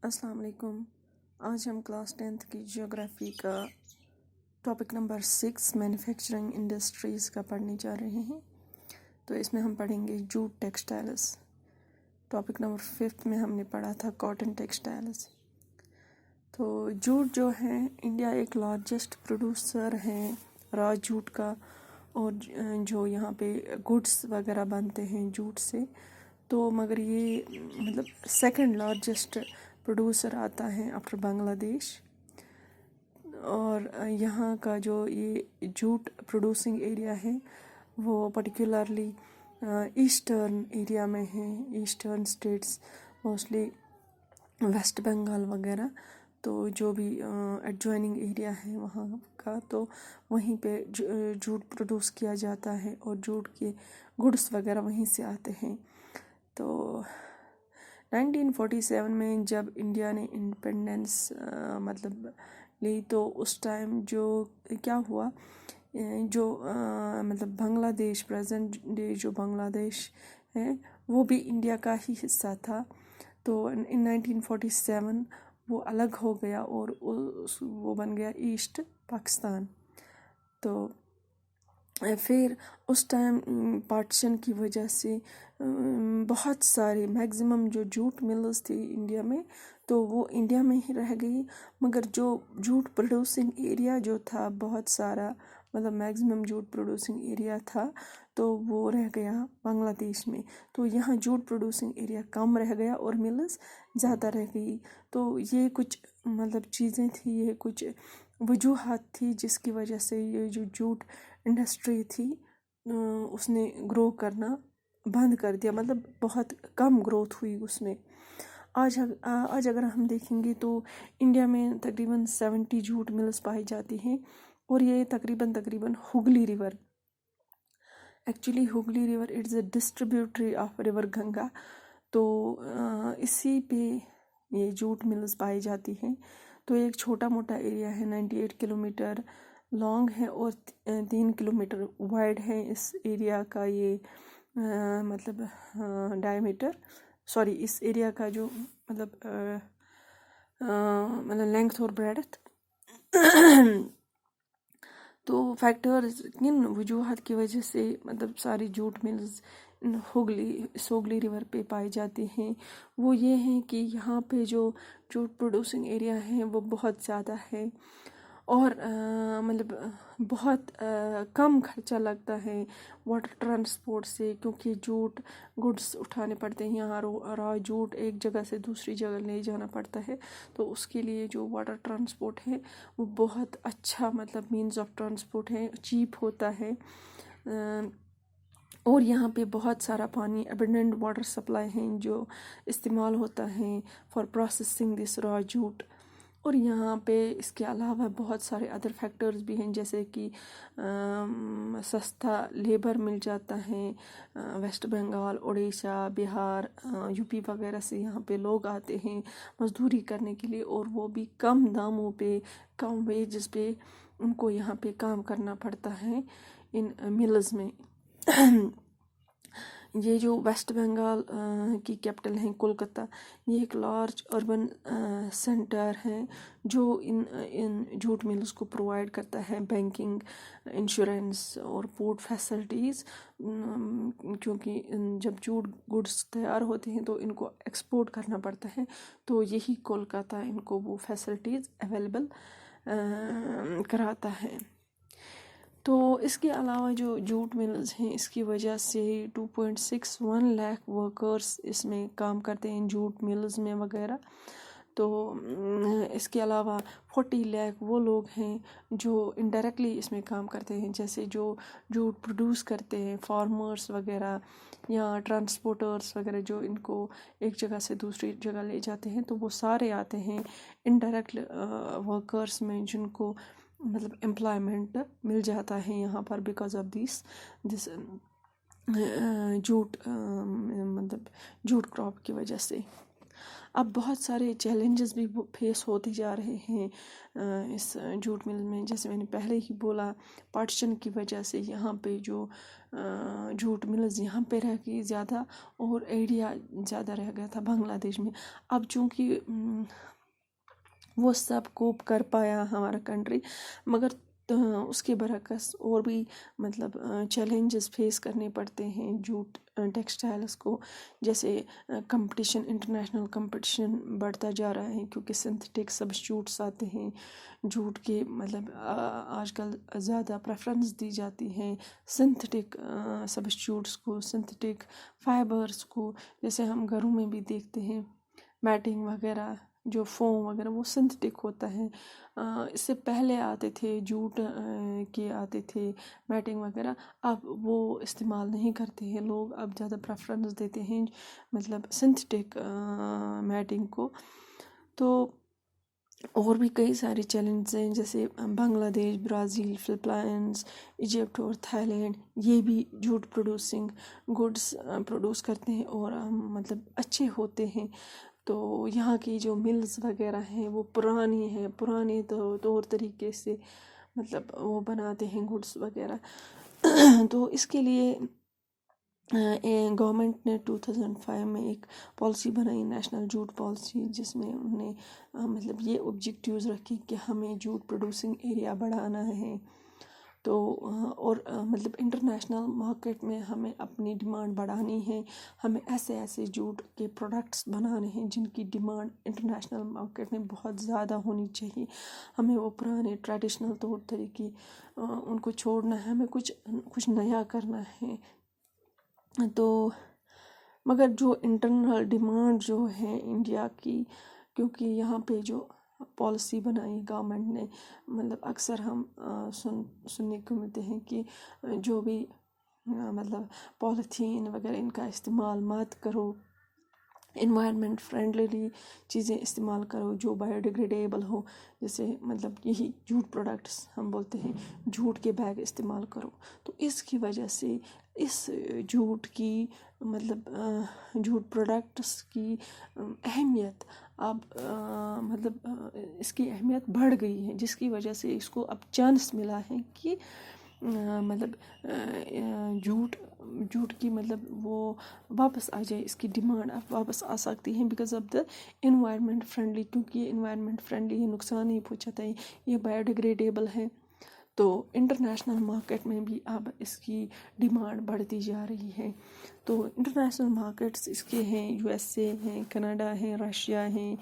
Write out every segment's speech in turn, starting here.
السلام علیکم. آج ہم کلاس 10th کی جیوگرافی کا ٹاپک نمبر 6 مینوفیکچرنگ انڈسٹریز کا پڑھنے جا رہے ہیں. تو اس میں ہم پڑھیں گے جوٹ ٹیکسٹائلز. ٹاپک نمبر 5 میں ہم نے پڑھا تھا کاٹن ٹیکسٹائلز. تو جوٹ جو ہے انڈیا ایک لارجسٹ پروڈیوسر ہیں را جوٹ کا، اور جو یہاں پہ گڈس وغیرہ بنتے ہیں جوٹ سے. تو مگر یہ مطلب سیکنڈ لارجسٹ پروڈیوسر آتا ہے آفٹر بنگلہ دیش. اور یہاں کا جو یہ جوٹ پروڈیوسنگ ایریا ہے وہ پرٹیکولرلی ایسٹرن ایریا میں ہے، eastern states mostly west Bengal وغیرہ. تو جو بھی ایڈجوائننگ ایریا ہے وہاں کا، تو وہیں پہ جوٹ پروڈیوس کیا جاتا ہے اور جوٹ کے گڈس وغیرہ وہیں سے آتے ہیں. تو 1947 میں جب انڈیا نے انڈیپینڈنس مطلب لی، تو اس ٹائم جو کیا ہوا، جو مطلب بنگلہ دیش پریزنٹ ڈے جو بنگلہ دیش ہے وہ بھی انڈیا کا ہی حصہ تھا. تو ان 1947 وہ الگ ہو گیا اور وہ بن گیا ایسٹ پاکستان. تو پھر اس ٹائم پارٹیشن کی وجہ سے بہت سارے میگزیمم جو جوٹ ملز تھی انڈیا میں، تو وہ انڈیا میں ہی رہ گئی. مگر جو جوٹ پروڈیوسنگ ایریا جو تھا بہت سارا، مطلب میگزیمم جوٹ پروڈیوسنگ ایریا تھا، تو وہ رہ گیا بنگلہ دیش میں. تو یہاں جوٹ پروڈیوسنگ ایریا کم رہ گیا اور ملز زیادہ رہ گئی. تو یہ کچھ مطلب چیزیں تھیں، یہ کچھ وجوہات تھی جس کی وجہ سے یہ جو جوٹ انڈسٹری تھی اس نے گرو کرنا بند کر دیا، مطلب بہت کم گروتھ ہوئی اس میں. آج اگر ہم دیکھیں گے تو انڈیا میں تقریباً 70 جوٹ ملز پائی جاتی ہیں، اور یہ تقریباً Hooghly river, actually Hooghly river it's a distributary of river Ganga. تو اسی پہ یہ جوٹ ملز پائی جاتی ہیں. تو ایک چھوٹا موٹا ایریا ہے، 98 کلومیٹر لانگ ہے اور 3 کلومیٹر وائڈ ہے اس ایریا کا. یہ مطلب ڈائیمیٹر، اس ایریا کا جو مطلب لینگتھ اور بریڈتھ. تو فیکٹرز کن وجوہات کی وجہ سے مطلب ساری جوٹ ملز سوگلی ریور پہ پائی جاتی ہیں، وہ یہ ہیں کہ یہاں پہ جو جوٹ پروڈیوسنگ ایریا ہے وہ بہت زیادہ ہے، اور مطلب بہت کم خرچہ لگتا ہے واٹر ٹرانسپورٹ سے، کیونکہ جوٹ گڈس اٹھانے پڑتے ہیں. یہاں را جوٹ ایک جگہ سے دوسری جگہ لے جانا پڑتا ہے، تو اس کے لیے جو واٹر ٹرانسپورٹ ہے وہ بہت اچھا مطلب مینز آف ٹرانسپورٹ ہے، چیپ ہوتا ہے. اور یہاں پہ بہت سارا پانی، ایبنڈنٹ واٹر سپلائی ہیں جو استعمال ہوتا ہے فار پروسیسنگ دس را جوٹ. اور یہاں پہ اس کے علاوہ بہت سارے ادر فیکٹرز بھی ہیں، جیسے کہ سستا لیبر مل جاتا ہے. ویسٹ بنگال، اڑیسہ، بہار، یو پی وغیرہ سے یہاں پہ لوگ آتے ہیں مزدوری کرنے کے لیے، اور وہ بھی کم داموں پہ، کم ویجز پہ ان کو یہاں پہ کام کرنا پڑتا ہے ان ملز میں. یہ جو ویسٹ بنگال کی کیپٹل ہے کولکتہ، یہ ایک لارج اربن سینٹر ہے جو ان جوٹ ملز کو پرووائڈ کرتا ہے بینکنگ، انشورنس اور پورٹ فیسلٹیز. کیونکہ جب جوٹ گڈس تیار ہوتے ہیں تو ان کو ایکسپورٹ کرنا پڑتا ہے، تو یہی کولکتہ ان کو وہ فیسلٹیز اویلیبل کراتا ہے. تو اس کے علاوہ جو جوٹ ملز ہیں اس کی وجہ سے 2.61 لاکھ ورکرز اس میں کام کرتے ہیں جوٹ ملز میں وغیرہ. تو اس کے علاوہ 40 لاکھ وہ لوگ ہیں جو انڈائریکٹلی اس میں کام کرتے ہیں، جیسے جو جوٹ پروڈیوس کرتے ہیں، فارمرز وغیرہ یا ٹرانسپورٹرز وغیرہ جو ان کو ایک جگہ سے دوسری جگہ لے جاتے ہیں. تو وہ سارے آتے ہیں انڈائریکٹ ورکرز میں، جن کو مطلب امپلائمنٹ مل جاتا ہے یہاں پر بیکاز آف دس جوٹ مطلب جوٹ کراپ کی وجہ سے. اب بہت سارے چیلنجز بھی فیس ہوتے جا رہے ہیں اس جوٹ مل میں. جیسے میں نے پہلے ہی بولا، پارٹیشن کی وجہ سے یہاں پہ جو جوٹ ملز یہاں پہ رہ گئی زیادہ، اور ایریا زیادہ رہ گیا تھا بنگلہ دیش میں. اب چونکہ وہ سب کوپ کر پایا ہمارا کنٹری، مگر اس کے برعکس اور بھی مطلب چیلنجز فیس کرنے پڑتے ہیں جوٹ ٹیکسٹائلز کو. جیسے کمپٹیشن، انٹرنیشنل کمپٹیشن بڑھتا جا رہا ہے، کیونکہ سنتھیٹک سبسٹیوٹس آتے ہیں جوٹ کے. مطلب آج کل زیادہ پریفرنس دی جاتی ہے سنتھیٹک سبسٹیوٹس کو، سنتھیٹک فائبرز کو. جیسے ہم گھروں میں بھی دیکھتے ہیں میٹنگ وغیرہ، جو فوم وغیرہ وہ سنتھیٹک ہوتا ہے. اس سے پہلے آتے تھے جوٹ کے آتے تھے میٹنگ وغیرہ، اب وہ استعمال نہیں کرتے ہیں لوگ. اب زیادہ پریفرنس دیتے ہیں مطلب سنتھیٹک میٹنگ کو. تو اور بھی کئی سارے چیلنجز ہیں، جیسے بنگلہ دیش، برازیل، فلپائنز، ایجپٹ اور تھائی لینڈ، یہ بھی جوٹ پروڈیوسنگ گڈس پروڈیوس کرتے ہیں اور مطلب اچھے ہوتے ہیں. تو یہاں کی جو ملز وغیرہ ہیں وہ پرانی ہیں، پرانے طور طریقے سے مطلب وہ بناتے ہیں گڈس وغیرہ. تو اس کے لیے گورنمنٹ نے 2005 میں ایک پالیسی بنائی، نیشنل جوٹ پالیسی، جس میں انہوں نے مطلب یہ آبجیکٹیوز رکھی کہ ہمیں جوٹ پروڈیوسنگ ایریا بڑھانا ہے. تو اور مطلب انٹرنیشنل مارکیٹ میں ہمیں اپنی ڈیمانڈ بڑھانی ہے. ہمیں ایسے ایسے جوٹ کے پروڈکٹس بنانے ہیں جن کی ڈیمانڈ انٹرنیشنل مارکیٹ میں بہت زیادہ ہونی چاہیے. ہمیں وہ پرانے ٹریڈیشنل طور طریقے ان کو چھوڑنا ہے، ہمیں کچھ نیا کرنا ہے. تو مگر جو انٹرنل ڈیمانڈ جو ہے انڈیا کی، کیونکہ یہاں پہ جو پالیسی بنائی گورنمنٹ نے، مطلب اکثر ہم سننے کو ملتے ہیں کہ جو بھی مطلب پالیتھین وغیرہ ان کا استعمال مت کرو، انوائرمنٹ فرینڈلی چیزیں استعمال کرو جو بایو ڈیگریڈیبل ہو. جیسے مطلب یہی جوٹ پروڈکٹس ہم بولتے ہیں، جوٹ کے بیگ استعمال کرو. تو اس کی وجہ سے اس جوٹ کی مطلب جوٹ پروڈکٹس کی اہمیت اب مطلب اس کی اہمیت بڑھ گئی ہے، جس کی وجہ سے اس کو اب چانس ملا ہے کہ مطلب جوٹ کی مطلب وہ واپس آ جائے، اس کی ڈیمانڈ اب واپس آ سکتی ہے because of the environment friendly. کیونکہ یہ انوائرمنٹ فرینڈلی ہے، نقصان نہیں پہنچاتا ہے، یہ بایو ڈیگریڈیبل ہے. تو انٹرنیشنل مارکیٹ میں بھی اب اس کی ڈیمانڈ بڑھتی جا رہی ہے. تو انٹرنیشنل مارکیٹس اس کے ہیں، USA ہیں، کینیڈا ہیں، رشیا ہیں،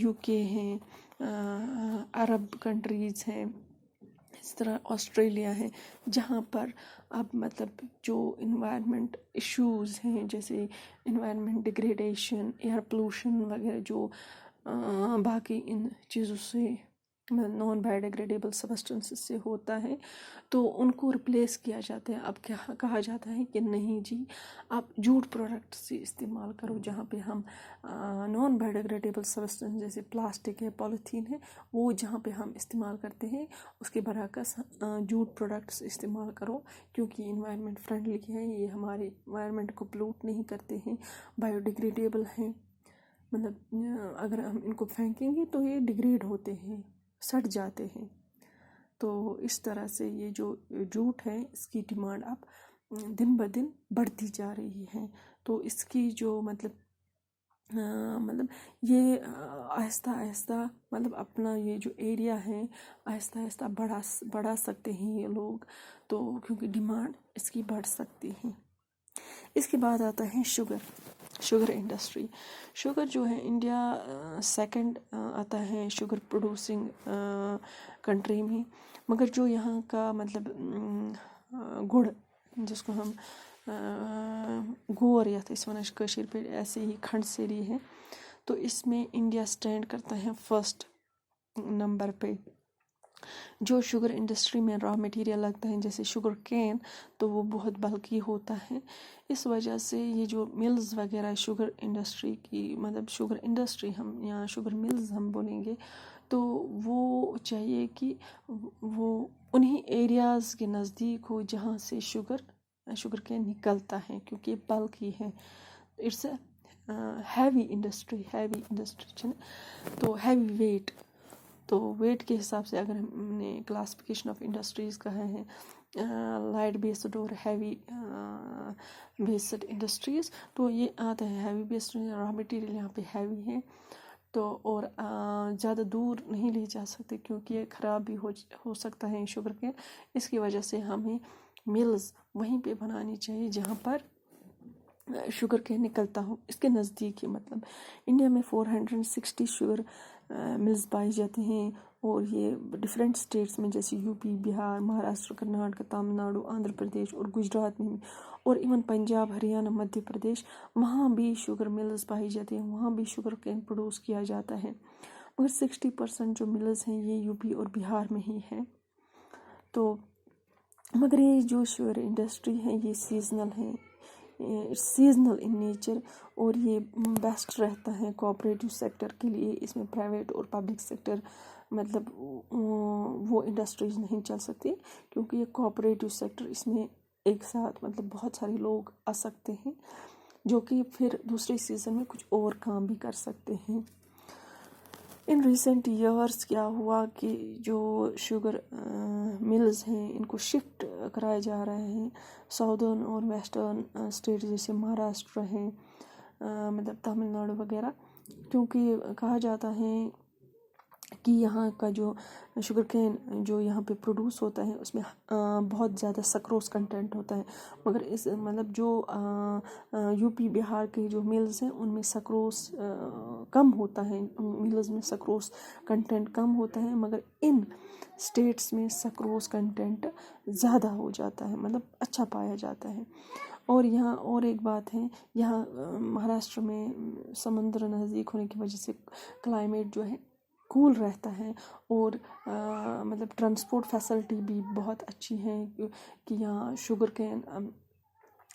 UK ہیں، عرب کنٹریز ہیں، اس طرح آسٹریلیا ہے، جہاں پر اب مطلب جو انوائرمنٹ ایشوز ہیں، جیسے انوائرمنٹ ڈیگریڈیشن، ایئر پولوشن وغیرہ، جو باقی ان چیزوں سے نان بایو ڈیگریڈیبل سبسٹنس سے ہوتا ہے، تو ان کو ریپلیس کیا جاتا ہے. اب کیا کہا جاتا ہے کہ نہیں جی، آپ جوٹ پروڈکٹ سے استعمال کرو، جہاں پہ ہم نان بایو ڈیگریڈیبل سبسٹنس جیسے پلاسٹک ہے، پولیتھین ہے، وہ جہاں پہ ہم استعمال کرتے ہیں اس کے برعکس جوٹ پروڈکٹس استعمال کرو، کیونکہ انوائرمنٹ فرینڈلی ہے، یہ ہمارے انوائرمنٹ کو پلوٹ نہیں کرتے ہیں، بایو ڈیگریڈیبل ہیں. مطلب اگر ہم ان کو پھینکیں گے تو یہ ڈیگریڈ ہوتے ہیں، سڑ جاتے ہیں. تو اس طرح سے یہ جو جوٹ ہے اس کی ڈیمانڈ اب دن بدن بڑھتی جا رہی ہے. تو اس کی جو مطلب یہ آہستہ آہستہ مطلب اپنا یہ جو ایریا ہے آہستہ آہستہ بڑھا سکتے ہیں یہ لوگ، تو کیونکہ ڈیمانڈ اس کی بڑھ سکتی ہے. اس کے بعد آتا ہے شوگر انڈسٹری. شوگر جو ہے انڈیا سیکنڈ آتا ہے شوگر پروڈیوسنگ کنٹری میں. مگر جو یہاں کا مطلب گڑ، جس کو ہم گور یتھ أسۍ وَنان چھِ کٲشِر پٲٹھۍ ایسے ہی کھنڈ سیری ہے، تو اس میں انڈیا سٹینڈ کرتا ہے فرسٹ نمبر پہ. جو شوگر انڈسٹری میں را مٹیریل لگتا ہے جیسے شوگر کین، تو وہ بہت بلکی ہوتا ہے. اس وجہ سے یہ جو ملز وغیرہ شوگر انڈسٹری کی، مطلب شوگر انڈسٹری ہم یا شوگر ملز ہم بولیں گے، تو وہ چاہیے کہ وہ انہی ایریاز کے نزدیک ہو جہاں سے شوگر کین نکلتا ہے، کیونکہ بلکی ہے. اٹس اے ہیوی انڈسٹری تو ہیوی ویٹ، تو ویٹ کے حساب سے اگر ہم نے کلاسیفیکیشن آف انڈسٹریز کہا ہے لائٹ بیسڈ اور ہیوی بیسڈ انڈسٹریز، تو یہ آتا ہے ہیوی بیسڈ، را مٹیریل یہاں پہ ہیوی ہے تو اور زیادہ دور نہیں لے جا سکتے کیونکہ یہ خراب بھی ہو سکتا ہے شوگر کین، اس کی وجہ سے ہمیں ملز وہیں پہ بنانی چاہیے جہاں پر شوگر کین نکلتا ہو، اس کے نزدیک ہی۔ مطلب انڈیا میں 460 شوگر ملز پائے جاتے ہیں، اور یہ ڈفرینٹ اسٹیٹس میں جیسے یو پی، بہار، مہاراشٹر، کرناٹک، تامل ناڈو، آندھرا پردیش اور گجرات میں، اور ایون پنجاب، ہریانہ، مدھیہ پردیش، وہاں بھی شوگر ملز پائی جاتی ہیں، وہاں بھی شوگر کین پروڈیوس کیا جاتا ہے، مگر 60% جو ملز ہیں یہ یو پی اور بہار میں ہی ہیں۔ تو مگر یہ جو شوگر انڈسٹری ہے یہ سیزنل ان نیچر، اور یہ بیسٹ رہتا ہے کوآپریٹو سیکٹر کے لیے، اس میں پرائیویٹ اور پبلک سیکٹر مطلب وہ انڈسٹریز نہیں چل سکتی، کیونکہ یہ کوآپریٹو سیکٹر، اس میں ایک ساتھ مطلب بہت سارے لوگ آ سکتے ہیں جو کہ پھر دوسرے سیزن میں کچھ اور کام بھی کر سکتے ہیں۔ ان ریسنٹ ایئرس کیا ہوا کہ جو شوگر ملز ہیں ان کو شفٹ کرائے جا رہے ہیں ساؤدرن اور ویسٹرن اسٹیٹ جیسے مہاراشٹر ہیں، مطلب تامل ناڈو وغیرہ، کیونکہ کہا جاتا ہے کہ یہاں کا جو شوگر کین جو یہاں پہ پروڈیوس ہوتا ہے اس میں بہت زیادہ سکروز کنٹینٹ ہوتا ہے، مگر اس مطلب جو یو پی بہار کے جو ملز ہیں ان میں سکروز کم ہوتا ہے، ملز میں سکروز کنٹینٹ کم ہوتا ہے، مگر ان اسٹیٹس میں سکروز کنٹینٹ زیادہ ہو جاتا ہے، مطلب اچھا پایا جاتا ہے۔ اور یہاں اور ایک بات ہے، یہاں مہاراشٹر میں سمندر نزدیک ہونے کی وجہ سے کلائمیٹ جو ہے کول رہتا ہے، اور مطلب ٹرانسپورٹ فیسلٹی بھی بہت اچھی ہے کہ یہاں شوگر کین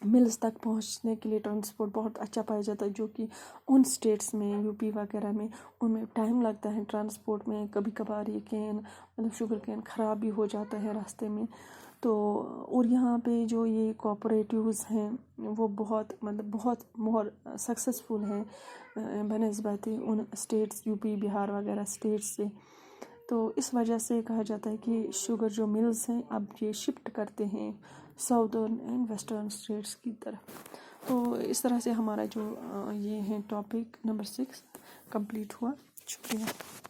ملز تک پہنچنے کے لیے ٹرانسپورٹ بہت اچھا پایا جاتا ہے، جو کہ ان سٹیٹس میں یو پی وغیرہ میں ان میں ٹائم لگتا ہے ٹرانسپورٹ میں، کبھی کبھار یہ کین مطلب شوگر کین خراب بھی ہو جاتا ہے راستے میں۔ تو اور یہاں پہ جو یہ کوآپریٹیوز ہیں وہ بہت مطلب بہت مور سکسیزفل ہیں بنسبت ان اسٹیٹس یو پی بہار وغیرہ اسٹیٹس سے، تو اس وجہ سے کہا جاتا ہے کہ شوگر جو ملز ہیں اب یہ شفٹ کرتے ہیں ساؤدرن اینڈ ویسٹرن اسٹیٹس کی طرف۔ تو اس طرح سے ہمارا جو یہ ہے ٹاپک نمبر 6 کمپلیٹ ہوا۔ شکریہ۔